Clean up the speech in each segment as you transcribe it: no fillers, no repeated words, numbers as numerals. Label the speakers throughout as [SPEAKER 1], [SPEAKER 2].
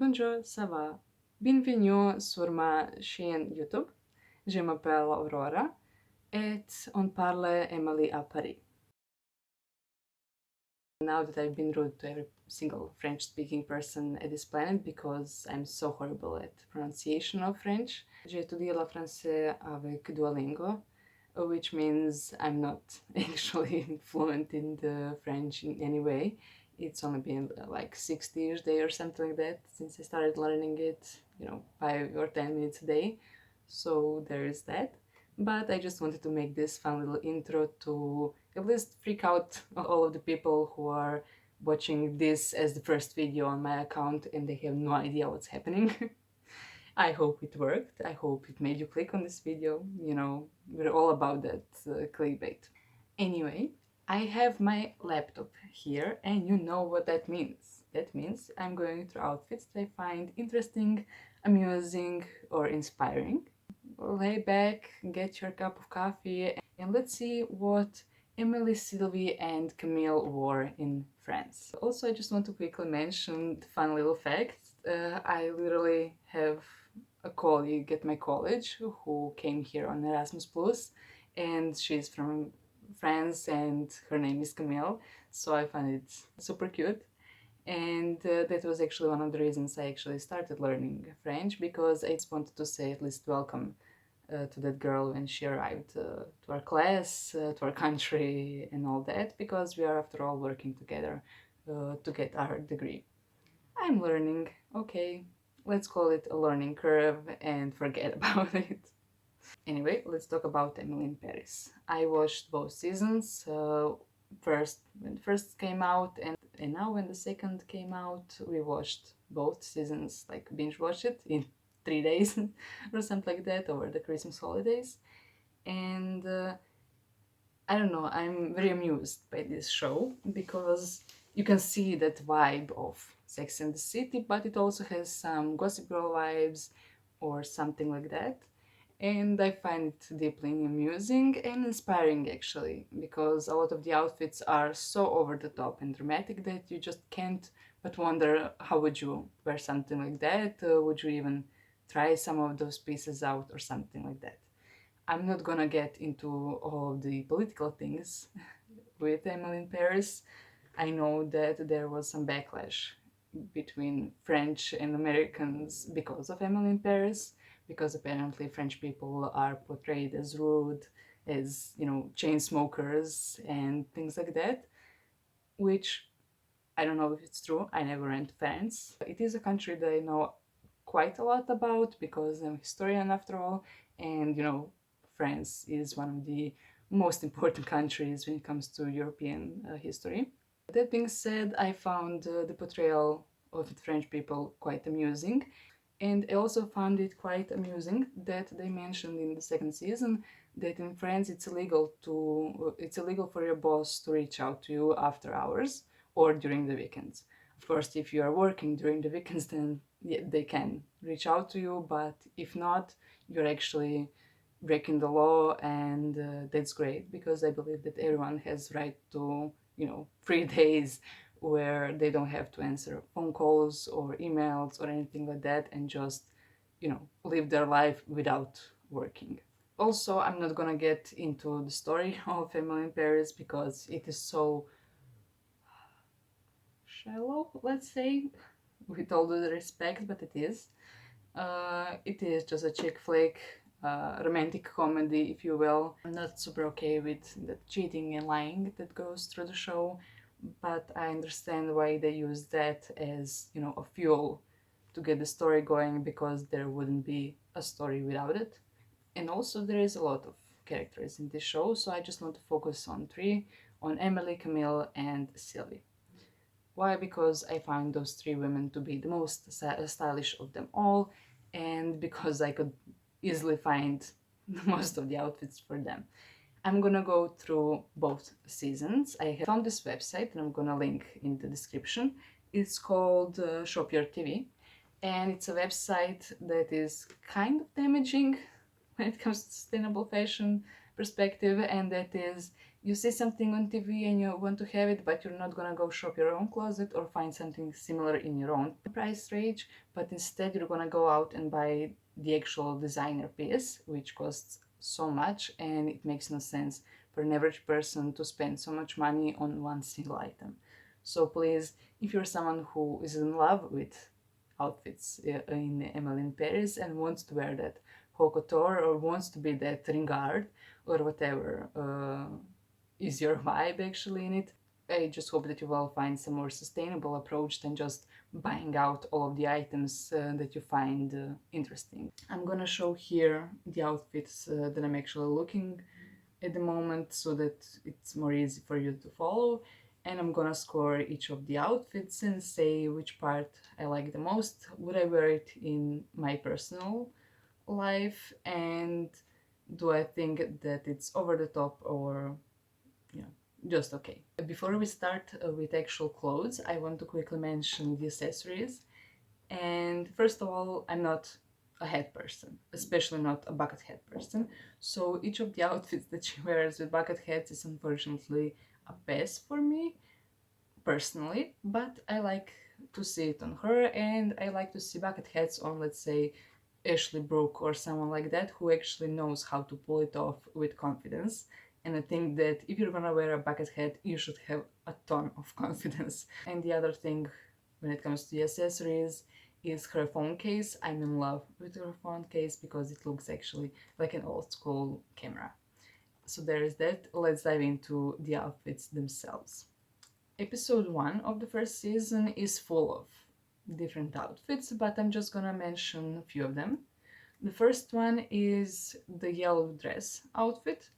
[SPEAKER 1] Bonjour, ça va? Bienvenue sur ma chaîne YouTube. Je m'appelle Aurora et on parle Emily à Paris. Now that I've been rude to every single French-speaking person at this planet because I'm so horrible at pronunciation of French, j'ai étudié le français avec Duolingo, which means I'm not actually fluent in the French in any way. It's only been like 60 years a day or something like that since I started learning it, 5 or 10 minutes a day. So there is that. But I just wanted to make this fun little intro to at least freak out all of the people who are watching this as the first video on my account and they have no idea what's happening. I hope it worked. I hope it made you click on this video. We're all about that clickbait. Anyway, I have my laptop here and you know what that means. That means I'm going through outfits that I find interesting, amusing, or inspiring. Lay back, get your cup of coffee, and let's see what Emily, Sylvie, and Camille wore in France. Also, I just want to quickly mention the fun little fact. I literally have a colleague at my college who came here on Erasmus Plus, and she's from France, and her name is Camille, so I find it super cute. And that was actually one of the reasons I actually started learning French, because I just wanted to say at least welcome to that girl when she arrived to our class, to our country, and all that, because we are, after all, working together to get our degree. I'm learning, okay, let's call it a learning curve and forget about it. Anyway, let's talk about Emily in Paris. I watched both seasons, first when the first came out, and now when the second came out, we watched both seasons, like binge watched it in 3 days or something like that over the Christmas holidays. And I don't know, I'm very amused by this show because you can see that vibe of Sex and the City, but it also has some Gossip Girl vibes or something like that. And I find it deeply amusing and inspiring actually, because a lot of the outfits are so over the top and dramatic that you just can't but wonder how would you wear something like that? Would you even try some of those pieces out or something like that? I'm not gonna get into all of the political things with Emily in Paris. I know that there was some backlash between French and Americans because of Emily in Paris, because apparently French people are portrayed as rude, as, chain smokers and things like that, which I don't know if it's true. I never went to France. It is a country that I know quite a lot about because I'm a historian after all, and France is one of the most important countries when it comes to European history. That being said, I found the portrayal of the French people quite amusing, and I also found it quite amusing that they mentioned in the second season that in France it's illegal for your boss to reach out to you after hours or during the weekends. Of course, if you are working during the weekends, then yeah, they can reach out to you, but if not, you're actually breaking the law, and that's great because I believe that everyone has right to 3 days where they don't have to answer phone calls or emails or anything like that, and just live their life without working. Also, I'm not gonna get into the story of Emily in Paris because it is so shallow, let's say, with all due respect, but it is. It is just a chick flick, romantic comedy, if you will. I'm not super okay with the cheating and lying that goes through the show, but I understand why they use that as, a fuel to get the story going, because there wouldn't be a story without it. And also, there is a lot of characters in this show, so I just want to focus on three, on Emily, Camille, and Sylvie. Why? Because I find those three women to be the most stylish of them all, and because I could easily find most of the outfits for them. I'm gonna go through both seasons. I have found this website and I'm gonna link in the description. It's called Shop Your TV, and it's a website that is kind of damaging when it comes to sustainable fashion perspective, and that is You see something on TV and you want to have it, but you're not gonna go shop your own closet or find something similar in your own price range, but instead you're gonna go out and buy the actual designer piece, which costs so much, and it makes no sense for an average person to spend so much money on one single item. So please, if you're someone who is in love with outfits in Emily in Paris and wants to wear that haute couture or wants to be that ringard or whatever is your vibe actually in it, I just hope that you will find some more sustainable approach than just buying out all of the items that you find interesting. I'm gonna show here the outfits that I'm actually looking at the moment so that it's more easy for you to follow, and I'm gonna score each of the outfits and say which part I like the most, would I wear it in my personal life, and do I think that it's over the top or you know just okay. Before we start with actual clothes, I want to quickly mention the accessories. And first of all, I'm not a hat person, especially not a bucket hat person. So each of the outfits that she wears with bucket hats is unfortunately a pass for me personally, but I like to see it on her, and I like to see bucket hats on, let's say, Ashley Brooke or someone like that who actually knows how to pull it off with confidence. And I think that if you're gonna wear a bucket hat, you should have a ton of confidence. And the other thing when it comes to the accessories is her phone case. I'm in love with her phone case because it looks actually like an old school camera. So there is that. Let's dive into the outfits themselves. Episode 1 of the first season is full of different outfits, but I'm just gonna mention a few of them. The first one is the yellow dress outfit.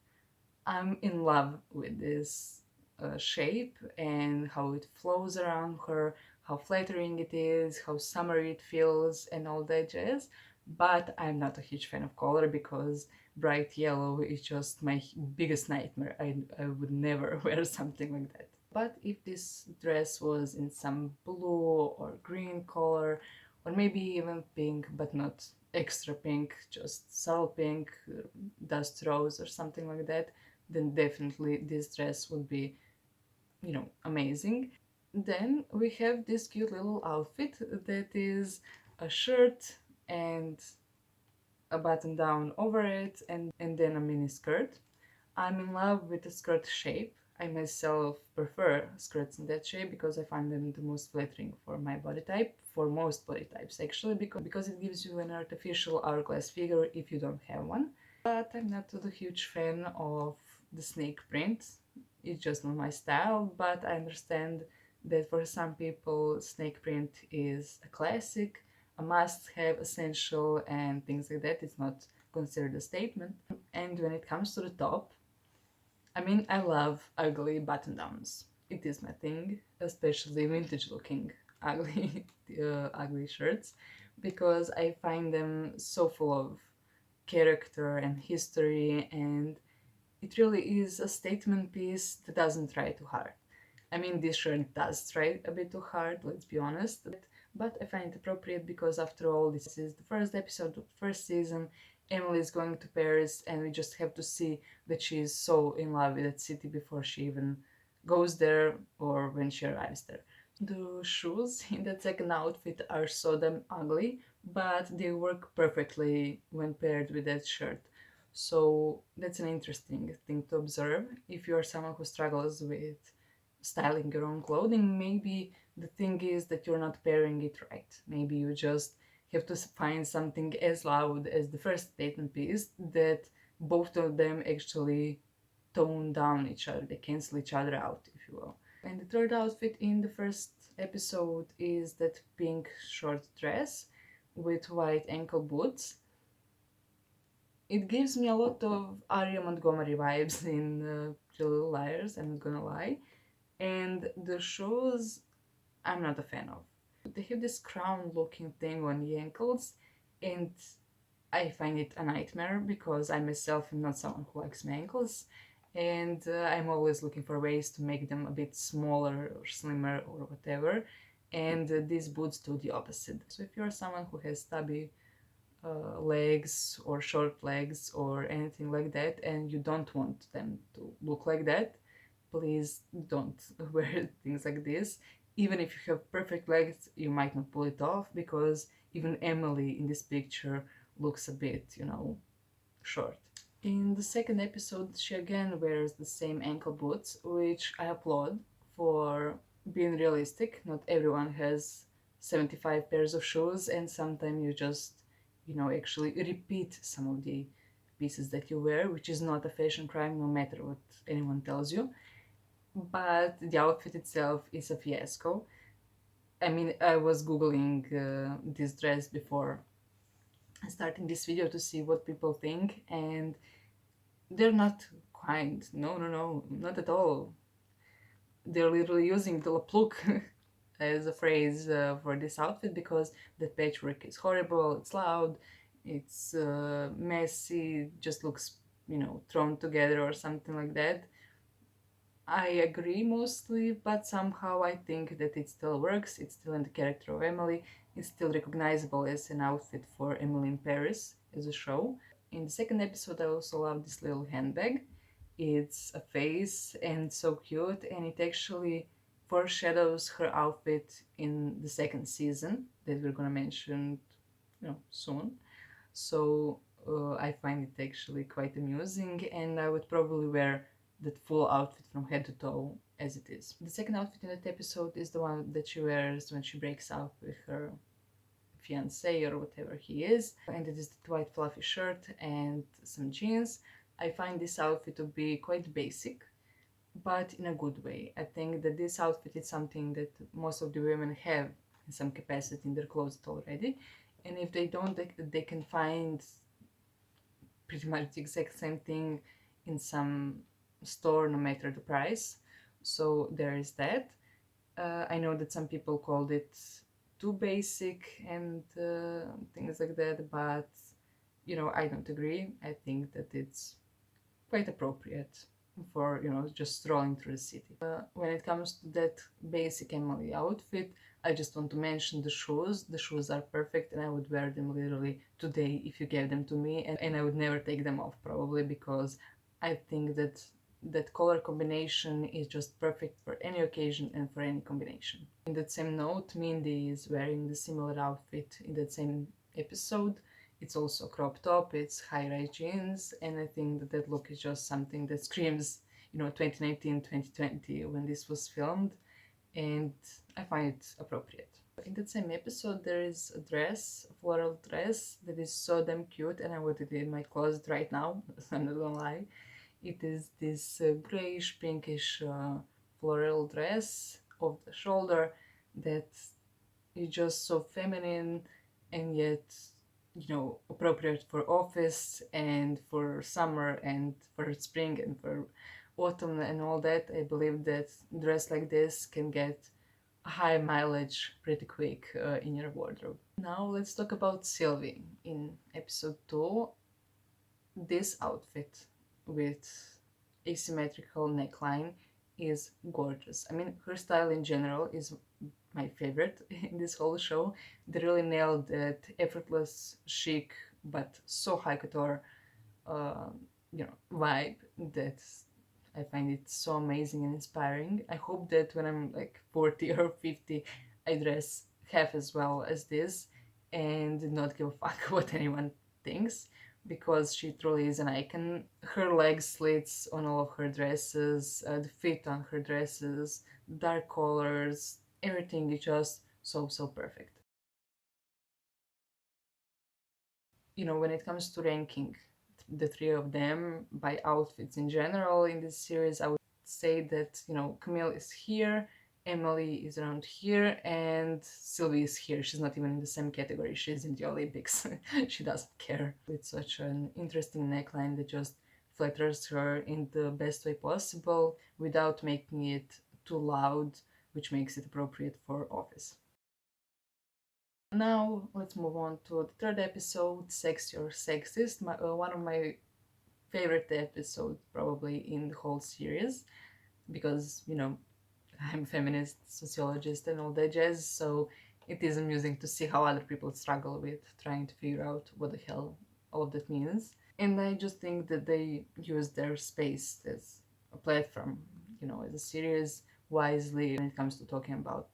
[SPEAKER 1] I'm in love with this shape and how it flows around her, how flattering it is, how summery it feels, and all that jazz. But I'm not a huge fan of color because bright yellow is just my biggest nightmare. I would never wear something like that. But if this dress was in some blue or green color, or maybe even pink, but not extra pink, just subtle pink, dust rose, or something like that, then definitely this dress would be, amazing. Then we have this cute little outfit that is a shirt and a button down over it, and then a mini skirt. I'm in love with the skirt shape. I myself prefer skirts in that shape because I find them the most flattering for my body type, for most body types actually, because it gives you an artificial hourglass figure if you don't have one. But I'm not a huge fan of the snake print. It's just not my style, but I understand that for some people snake print is a classic, a must-have, essential, and things like that. It's not considered a statement. And when it comes to the top, I mean, I love ugly button downs. It is my thing, especially vintage looking ugly, ugly shirts, because I find them so full of character and history, and it really is a statement piece that doesn't try too hard. I mean, this shirt does try a bit too hard, let's be honest, but I find it appropriate because, after all, this is the first episode of the first season. Emily is going to Paris, and we just have to see that she is so in love with that city before she even goes there or when she arrives there. The shoes in that second outfit are so damn ugly, but they work perfectly when paired with that shirt. So that's an interesting thing to observe. If you're someone who struggles with styling your own clothing, maybe the thing is that you're not pairing it right. Maybe you just have to find something as loud as the first statement piece that both of them actually tone down each other, they cancel each other out, if you will. And the third outfit in the first episode is that pink short dress with white ankle boots. It gives me a lot of Aria Montgomery vibes in Pretty Little Liars, I'm not gonna lie. And the shoes, I'm not a fan of. They have this crown looking thing on the ankles, and I find it a nightmare because I myself am not someone who likes my ankles, and I'm always looking for ways to make them a bit smaller or slimmer or whatever, and these boots do the opposite. So if you're someone who has stubby legs or short legs or anything like that, and you don't want them to look like that, please don't wear things like this. Even if you have perfect legs, you might not pull it off, because even Emily in this picture looks a bit, short. In the second episode, she again wears the same ankle boots, which I applaud for being realistic. Not everyone has 75 pairs of shoes, and sometimes you just, actually repeat some of the pieces that you wear, which is not a fashion crime, no matter what anyone tells you. But the outfit itself is a fiasco. I mean, I was googling this dress before starting this video to see what people think, and they're not kind. No, no, no, not at all. They're literally using the look as a phrase for this outfit, because the patchwork is horrible, it's loud, it's messy, just looks, thrown together or something like that. I agree mostly, but somehow I think that it still works. It's still in the character of Emily. It's still recognizable as an outfit for Emily in Paris as a show. In the second episode, I also love this little handbag. It's a face and so cute, and it actually foreshadows her outfit in the second season that we're gonna mention, soon. So I find it actually quite amusing, and I would probably wear that full outfit from head to toe as it is. The second outfit in that episode is the one that she wears when she breaks up with her fiance or whatever he is, and it is the white fluffy shirt and some jeans. I find this outfit to be quite basic, but in a good way. I think that this outfit is something that most of the women have in some capacity in their closet already, and if they don't, they can find pretty much the exact same thing in some store, no matter the price. So there is that. I know that some people called it too basic and things like that, but I don't agree. I think that it's quite appropriate for just strolling through the city. When it comes to that basic Emily outfit, I just want to mention the shoes. The shoes are perfect, and I would wear them literally today if you gave them to me, and I would never take them off, probably, because I think that that color combination is just perfect for any occasion and for any combination. In that same note, Mindy is wearing the similar outfit in that same episode. It's also crop top, it's high-rise jeans, and I think that that look is just something that screams, 2019, 2020 when this was filmed, and I find it appropriate. In that same episode, there is a dress, a floral dress, that is so damn cute, and I want it in my closet right now, I'm not gonna lie. It is this grayish, pinkish floral dress off the shoulder that is just so feminine, and yet appropriate for office and for summer and for spring and for autumn and all that. I believe that dress like this can get a high mileage pretty quick in your wardrobe. Now let's talk about Sylvie in episode 2. This outfit with asymmetrical neckline is gorgeous. I mean, her style in general is my favorite in this whole show. They really nailed that effortless, chic, but so high couture, uh, vibe that I find it so amazing and inspiring. I hope that when I'm like 40 or 50, I dress half as well as this and not give a fuck what anyone thinks, because she truly is an icon. Her leg slits on all of her dresses, the fit on her dresses, dark colors, everything is just so, so perfect. When it comes to ranking the three of them by outfits in general in this series, I would say that, Camille is here, Emily is around here, and Sylvie is here. She's not even in the same category, she's in the Olympics. She doesn't care. It's such an interesting neckline that just flatters her in the best way possible without making it too loud, which makes it appropriate for office. Now let's move on to the third episode, Sexy or Sexist, one of my favorite episodes probably in the whole series, because I'm a feminist sociologist and all that jazz, so It is amusing to see how other people struggle with trying to figure out what the hell all of that means. And I just think that they use their space as a platform, as a series, wisely when it comes to talking about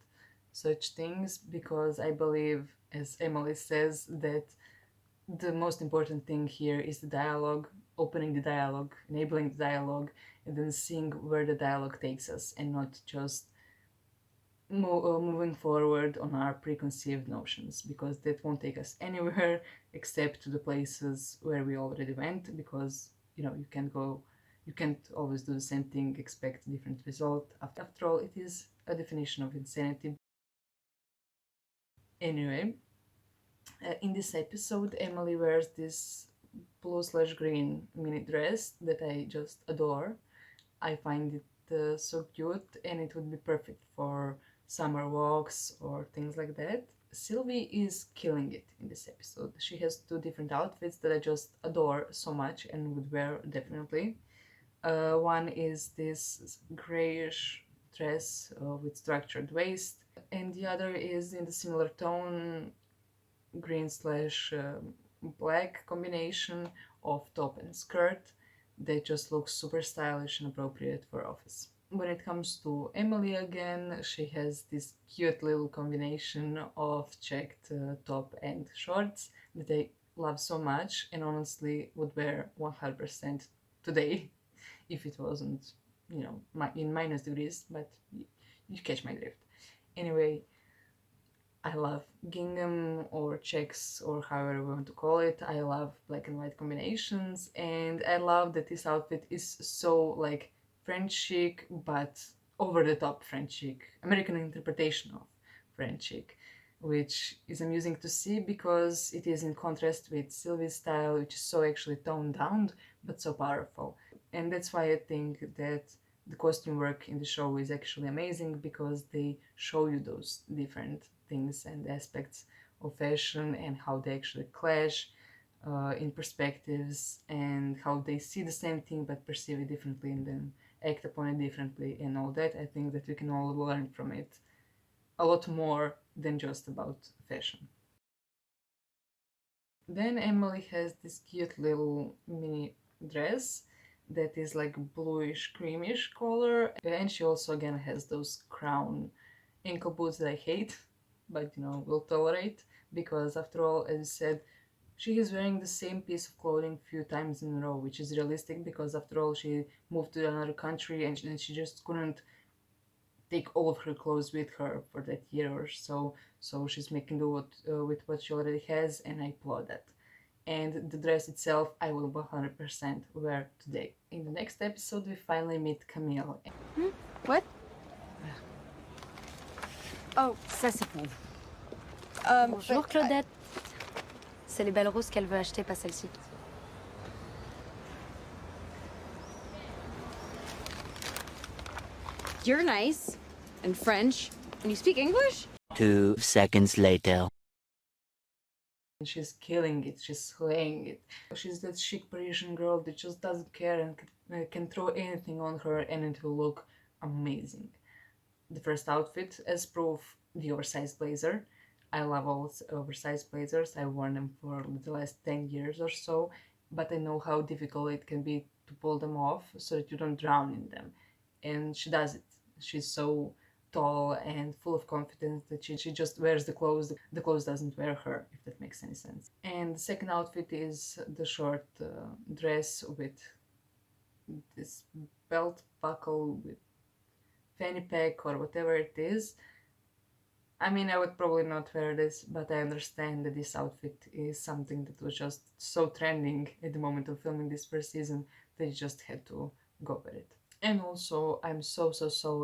[SPEAKER 1] such things, because I believe, as Emily says, that the most important thing here is the dialogue, opening the dialogue, enabling the dialogue, and then seeing where the dialogue takes us, and not just moving forward on our preconceived notions, because that won't take us anywhere except to the places where we already went, because you can't always do the same thing, expect a different result. After all, it is a definition of insanity. Anyway, in this episode, Emily wears this blue/green mini dress that I just adore. I find it so cute, and it would be perfect for summer walks or things like that. Sylvie is killing it in this episode. She has two different outfits that I just adore so much and would wear definitely. One is this grayish dress with structured waist, and the other is in the similar tone, green/black combination of top and skirt that just looks super stylish and appropriate for office. When it comes to Emily again, she has this cute little combination of checked top and shorts that I love so much, and honestly would wear 100% today if it wasn't, in minus degrees, but you catch my drift. Anyway, I love gingham or checks or however we want to call it. I love black and white combinations, and I love that this outfit is so like French chic, but over the top French chic, American interpretation of French chic, which is amusing to see because it is in contrast with Sylvie's style, which is so actually toned down but so powerful. And that's why I think that the costume work in the show is actually amazing, because they show you those different things and aspects of fashion and how they actually clash in perspectives, and how they see the same thing but perceive it differently and then act upon it differently and all that. I think that we can all learn from it a lot more than just about fashion. Then Emily has this cute little mini dress that is like bluish creamish color, and she also again has those crown ankle boots that I hate, but will tolerate, because after all, as I said, she is wearing the same piece of clothing few times in a row, which is realistic because after all she moved to another country, and she just couldn't take all of her clothes with her for that year or so. So she's making do with what she already has, and I applaud that. And the dress itself, I will 100% wear today. In the next episode, we finally meet Camille.
[SPEAKER 2] What? Oh, ça c'est pour vous. Bonjour Claudette. C'est les belles roses qu'elle veut acheter, pas celle-ci. You're nice and French, and you speak English?
[SPEAKER 3] 2 seconds later.
[SPEAKER 1] And she's killing it, she's slaying it. She's that chic Parisian girl that just doesn't care and can throw anything on her and it will look amazing. The first outfit, as proof, the oversized blazer. I love all oversized blazers. I've worn them for the last 10 years or so, but I know how difficult it can be to pull them off so that you don't drown in them. And she does it. She's so tall and full of confidence that she just wears the clothes. The clothes doesn't wear her, if that makes any sense. And the second outfit is the short dress with this belt buckle with fanny pack or whatever it is. I mean, I would probably not wear this, but I understand that this outfit is something that was just so trending at the moment of filming this first season that you just had to go with it. And also, I'm so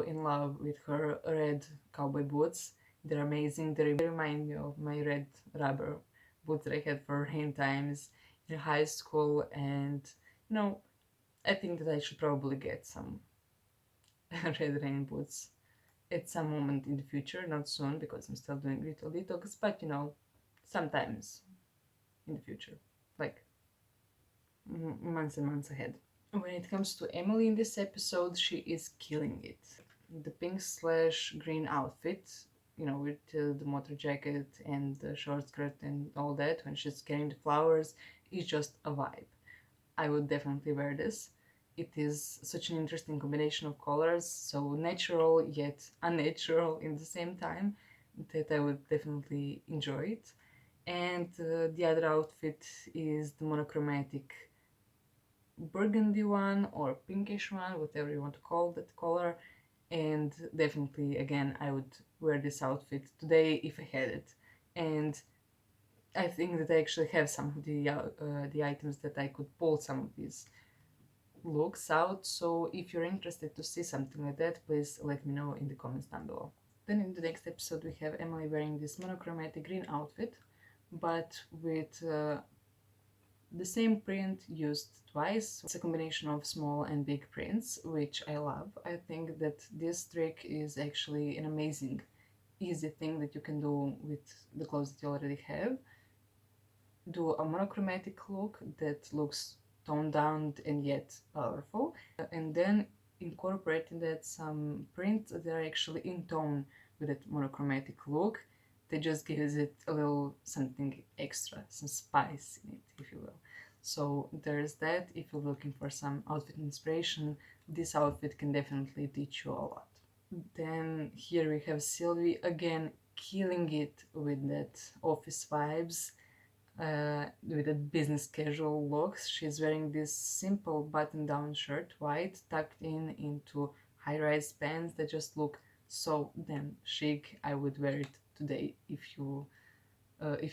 [SPEAKER 1] in love with her red cowboy boots. They're amazing. They remind me of my red rubber boots that I had for rain times in high school. And, I think that I should probably get some red rain boots at some moment in the future, not soon because I'm still doing little detox, but sometimes in the future, like months and months ahead. When it comes to Emily in this episode, she is killing it. The pink/green outfit with the motor jacket and the short skirt and all that, when she's carrying the flowers, it's just a vibe. I would definitely wear this. It is such an interesting combination of colors, so natural yet unnatural in the same time, that I would definitely enjoy it. And the other outfit is the monochromatic burgundy one or pinkish one, whatever you want to call that color. And definitely, again, I would wear this outfit today if I had it. And I think that I actually have some of the items that I could pull some of these looks out. So if you're interested to see something like that, please let me know in the comments down below. Then in the next episode we have Emily wearing this monochromatic green outfit, but with the same print used twice. It's a combination of small and big prints, which I love. I think that this trick is actually an amazing, easy thing that you can do with the clothes that you already have. Do a monochromatic look that looks toned down and yet powerful, and then incorporate in that some prints that are actually in tone with that monochromatic look. That just gives it a little something extra, some spice in it, if you will. So there's that. If you're looking for some outfit inspiration, this outfit can definitely teach you a lot. Then here we have Sylvie again killing it with that office vibes, with a business casual looks. She's wearing this simple button-down shirt, white, tucked in into high-rise pants that just look so damn chic. I would wear it today if you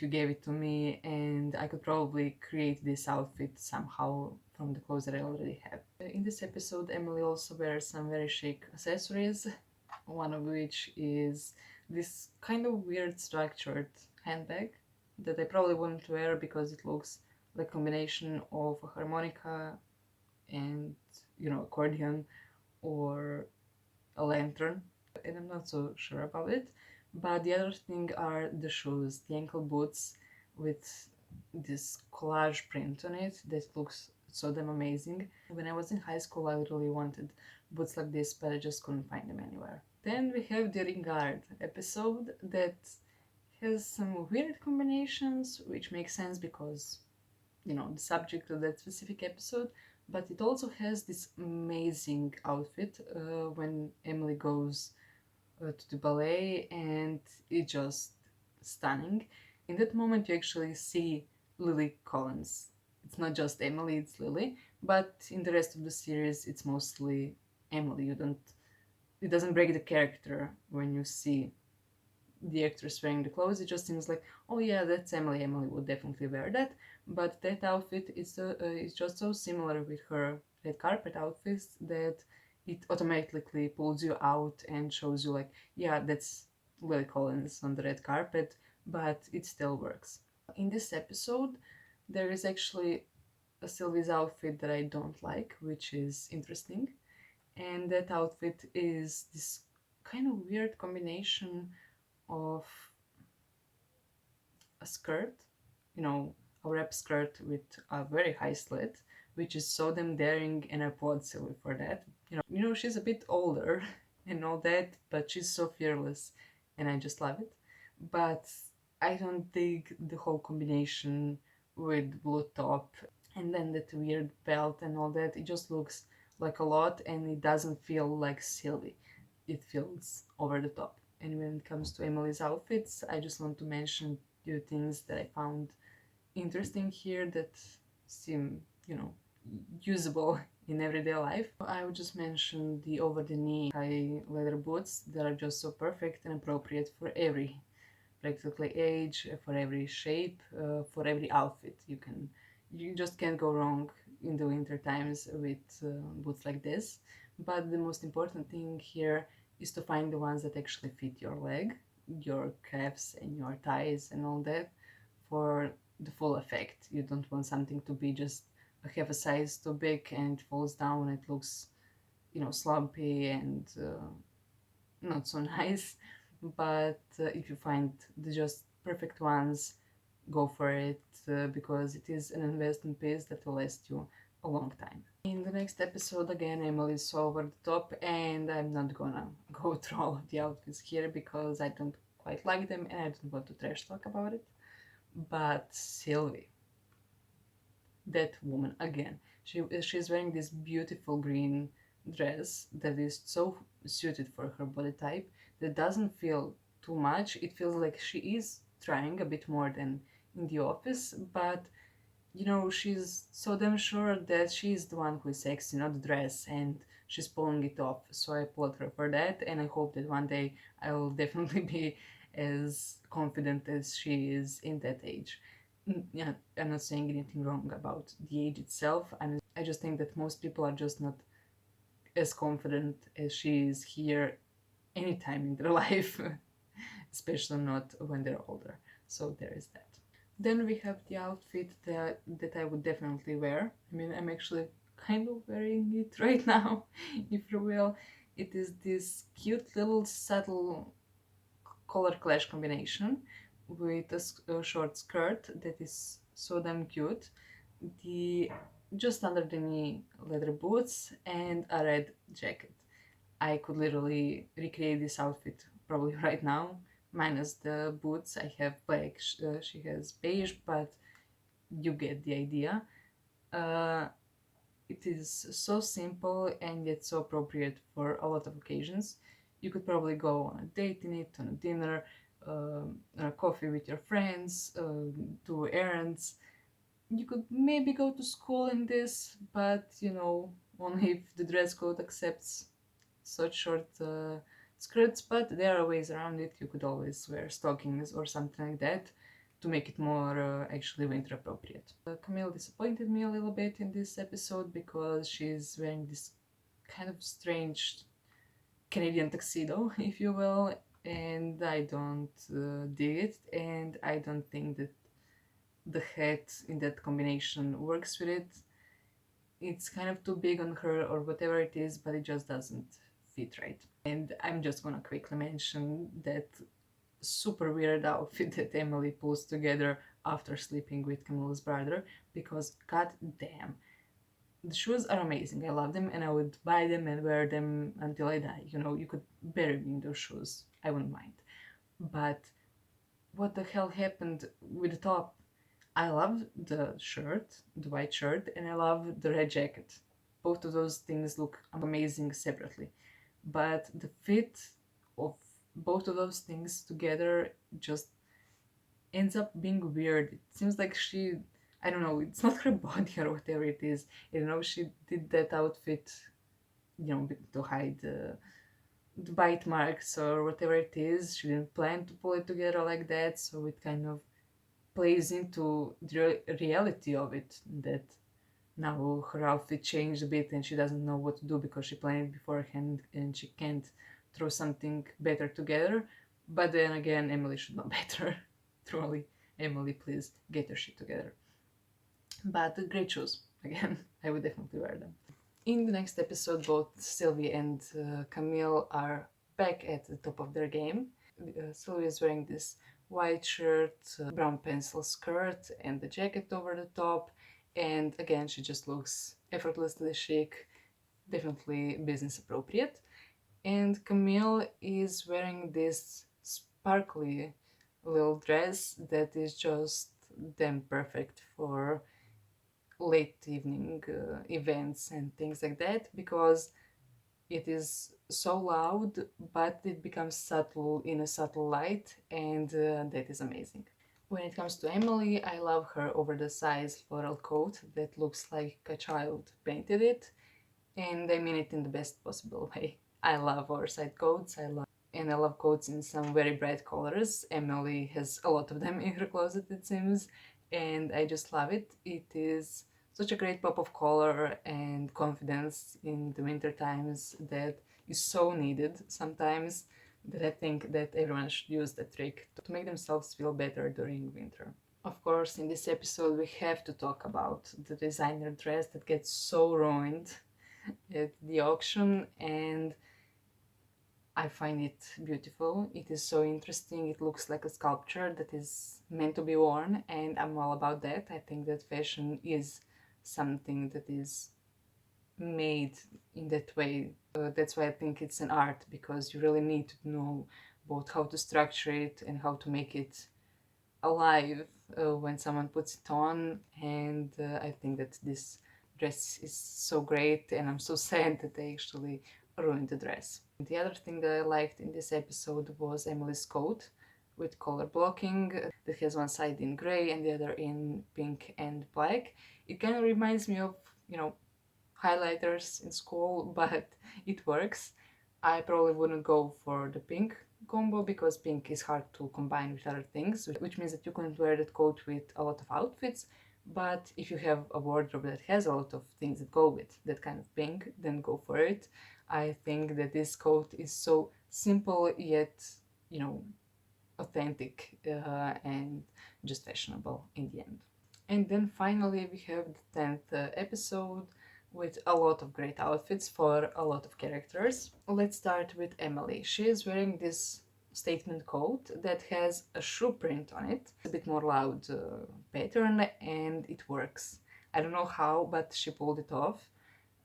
[SPEAKER 1] gave it to me, and I could probably create this outfit somehow from the clothes that I already have. In this episode, Emily also wears some very chic accessories, one of which is this kind of weird structured handbag that I probably wouldn't wear because it looks like a combination of a harmonica and, accordion or a lantern, and I'm not so sure about it. But the other thing are the shoes, the ankle boots with this collage print on it that looks so damn amazing. When I was in high school, I really wanted boots like this, but I just couldn't find them anywhere. Then we have the Ringard episode that has some weird combinations, which makes sense because, the subject of that specific episode, but it also has this amazing outfit when Emily goes to the ballet, and it's just stunning. In that moment, you actually see Lily Collins. It's not just Emily, it's Lily, but in the rest of the series, it's mostly Emily. It doesn't break the character when you see the actress wearing the clothes. It just seems like, oh yeah, that's Emily. Emily would definitely wear that. But that outfit is just so similar with her red carpet outfits that it automatically pulls you out and shows you like, yeah, that's Lily Collins on the red carpet, but it still works. In this episode, there is actually a Sylvie's outfit that I don't like, which is interesting. And that outfit is this kind of weird combination of a skirt, a wrap skirt with a very high slit, which is so damn daring, and I applaud Sylvie for that. She's a bit older and all that, but she's so fearless, and I just love it. But I don't dig the whole combination with blue top and then that weird belt and all that. It just looks like a lot, and it doesn't feel like Sylvie. It feels over the top. And when it comes to Emily's outfits, I just want to mention few things that I found interesting here that seem, usable in everyday life. I would just mention the over the knee high leather boots that are just so perfect and appropriate for every practically age, for every shape, for every outfit. You just can't go wrong in the winter times with boots like this. But the most important thing here is to find the ones that actually fit your leg, your calves and your thighs and all that for the full effect. You don't want something to be just a half a size too big and it falls down, it looks, slumpy and not so nice. But if you find the just perfect ones, go for it, because it is an investment piece that will last you a long time. In the next episode, again, Emily is so over the top, and I'm not gonna go through all of the outfits here because I don't quite like them and I don't want to trash talk about it. But Sylvie, that woman again, she's wearing this beautiful green dress that is so suited for her body type, that doesn't feel too much. It feels like she is trying a bit more than in the office, but you know, she's so damn sure that she's the one who is sexy, not the dress, and she's pulling it off. So I applaud her for that, and I hope that one day I will definitely be as confident as she is in that age. Yeah, I'm not saying anything wrong about the age itself. I just think that most people are just not as confident as she is here anytime in their life, especially not when they're older. So there is that. Then we have the outfit that I would definitely wear. I mean, I'm actually kind of wearing it right now, if you will. It is this cute little subtle color clash combination with a short skirt that is so damn cute. The just under the knee leather boots and a red jacket. I could literally recreate this outfit probably right now, minus the boots. I have black, she has beige, but you get the idea. Uh, it is so simple and yet so appropriate for a lot of occasions. You could probably go on a date in it, on a dinner, on a coffee with your friends, do errands. You could maybe go to school in this, but you know, only if the dress code accepts such short skirts, but there are ways around it. You could always wear stockings or something like that to make it more actually winter appropriate. Camille disappointed me a little bit in this episode because she's wearing this kind of strange Canadian tuxedo, if you will, and I don't dig it, and I don't think that the hat in that combination works with it. It's kind of too big on her or whatever it is, but it just doesn't fit right. And I'm just gonna quickly mention that super weird outfit that Emily pulls together after sleeping with Camilla's brother, because god damn, the shoes are amazing. I love them and I would buy them and wear them until I die. You know, you could bury me in those shoes. I wouldn't mind. But what the hell happened with the top? I love the shirt, the white shirt, and I love the red jacket. Both of those things look amazing separately. But the fit of both of those things together just ends up being weird. It seems like she, I don't know, it's not her body or whatever it is. You know, she did that outfit, you know, to hide the bite marks or whatever it is. She didn't plan to pull it together like that, so it kind of plays into the reality of it, that now her outfit changed a bit and she doesn't know what to do because she planned it beforehand and she can't throw something better together. But then again, Emily should know better. Truly, Emily, please get your shit together. But great shoes. Again, I would definitely wear them. In the next episode, both Sylvie and Camille are back at the top of their game. Sylvie is wearing this white shirt, brown pencil skirt, and the jacket over the top. And again, she just looks effortlessly chic, definitely business appropriate. And Camille is wearing this sparkly little dress that is just damn perfect for late evening events and things like that, because it is so loud but it becomes subtle in a subtle light, and that is amazing. When it comes to Emily, I love her oversized floral coat that looks like a child painted it, and I mean it in the best possible way. I love oversized coats, I love coats in some very bright colors. Emily has a lot of them in her closet, it seems, and I just love it. It is such a great pop of color and confidence in the winter times that is so needed sometimes, that I think that everyone should use that trick to make themselves feel better during winter. Of course, in this episode we have to talk about the designer dress that gets so ruined at the auction, and I find it beautiful. It is so interesting. It looks like a sculpture that is meant to be worn, and I'm all about that. I think that fashion is something that is made in that way. That's why I think it's an art, because you really need to know both how to structure it and how to make it alive when someone puts it on. And I think that this dress is so great, and I'm so sad that they actually ruined the dress. The other thing that I liked in this episode was Emily's coat with color blocking that has one side in gray and the other in pink and black. It kind of reminds me of, highlighters in school, but it works. I probably wouldn't go for the pink combo because pink is hard to combine with other things, which means that you couldn't wear that coat with a lot of outfits. But if you have a wardrobe that has a lot of things that go with that kind of pink, then go for it. I think that this coat is so simple yet, authentic and just fashionable in the end. And then finally, we have the 10th episode with a lot of great outfits for a lot of characters. Let's start with Emily. She is wearing this statement coat that has a shoe print on it, a bit more loud pattern, and it works. I don't know how, but she pulled it off.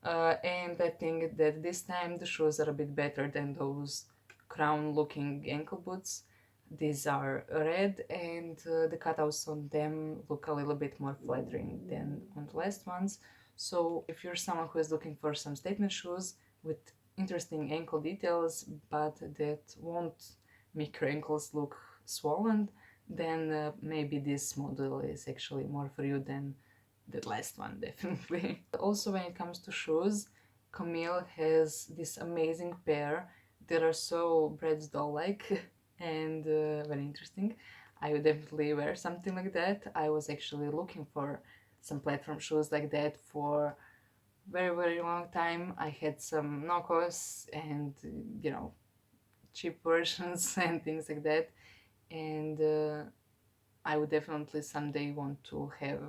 [SPEAKER 1] And I think that this time the shoes are a bit better than those crown looking ankle boots. These are red, and the cutouts on them look a little bit more flattering than on the last ones. So if you're someone who is looking for some statement shoes with interesting ankle details but that won't make your ankles look swollen, then maybe this model is actually more for you than the last one, definitely. Also, when it comes to shoes, Camille has this amazing pair that are so Brad's doll-like and very interesting. I would definitely wear something like that. I was actually looking for some platform shoes like that for very, very long time. I had some knockoffs and, cheap versions and things like that. And I would definitely someday want to have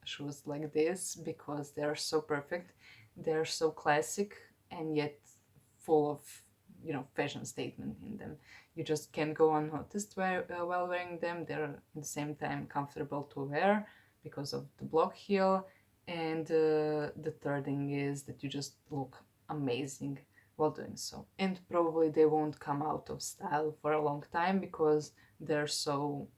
[SPEAKER 1] shoes like this because they are so perfect. They're so classic and yet full of, fashion statement in them. You just can't go unnoticed while wearing them. They're at the same time comfortable to wear because of the block heel. And the third thing is that you just look amazing while doing so. And probably they won't come out of style for a long time because they're so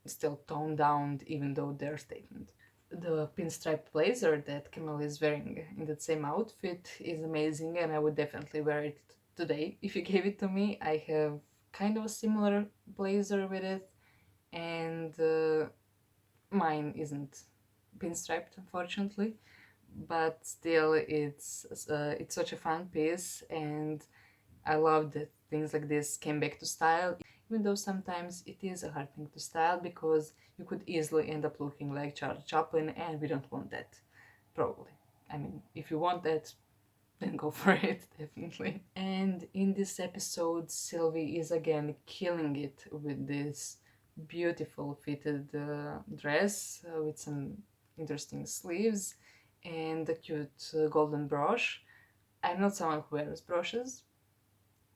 [SPEAKER 1] still toned down even though they're statement. The pinstripe blazer that Camille is wearing in that same outfit is amazing, and I would definitely wear it today if you gave it to me. I have kind of a similar blazer with it, and mine isn't pinstriped, unfortunately, but still it's such a fun piece, and I love that things like this came back to style, even though sometimes it is a hard thing to style because you could easily end up looking like Charlie Chaplin, and we don't want that, probably. I mean, if you want that, then go for it, definitely. And in this episode, Sylvie is again killing it with this beautiful fitted dress with some interesting sleeves and a cute golden brooch. I'm not someone who wears brooches.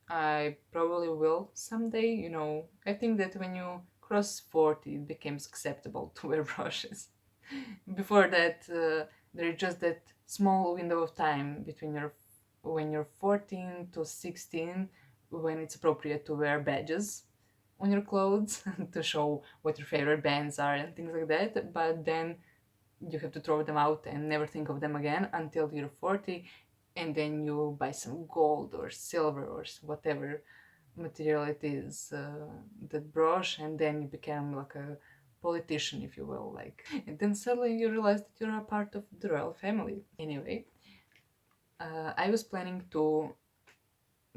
[SPEAKER 1] I probably will someday, I think that when you cross 40, it becomes acceptable to wear brushes. Before that, there is just that small window of time between when you're 14 to 16, when it's appropriate to wear badges on your clothes to show what your favorite bands are and things like that. But then you have to throw them out and never think of them again until you're 40, and then you buy some gold or silver or whatever material it is, that brush, and then you become like a politician, if you will, like. And then suddenly you realize that you're a part of the royal family. Anyway, I was planning to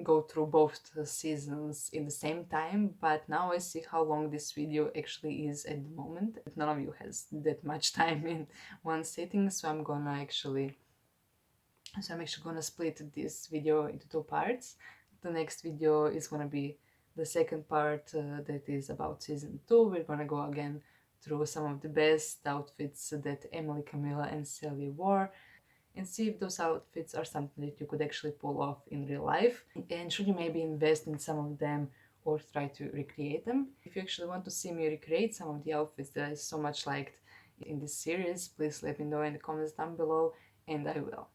[SPEAKER 1] go through both the seasons in the same time, but now I see how long this video actually is at the moment. None of you has that much time in one sitting, so I'm actually gonna split this video into two parts. The next video is gonna be the second part that is about season 2. We're gonna go again through some of the best outfits that Emily, Camilla and Sylvie wore and see if those outfits are something that you could actually pull off in real life, and should you maybe invest in some of them or try to recreate them. If you actually want to see me recreate some of the outfits that I so much liked in this series, please let me know in the comments down below, and I will.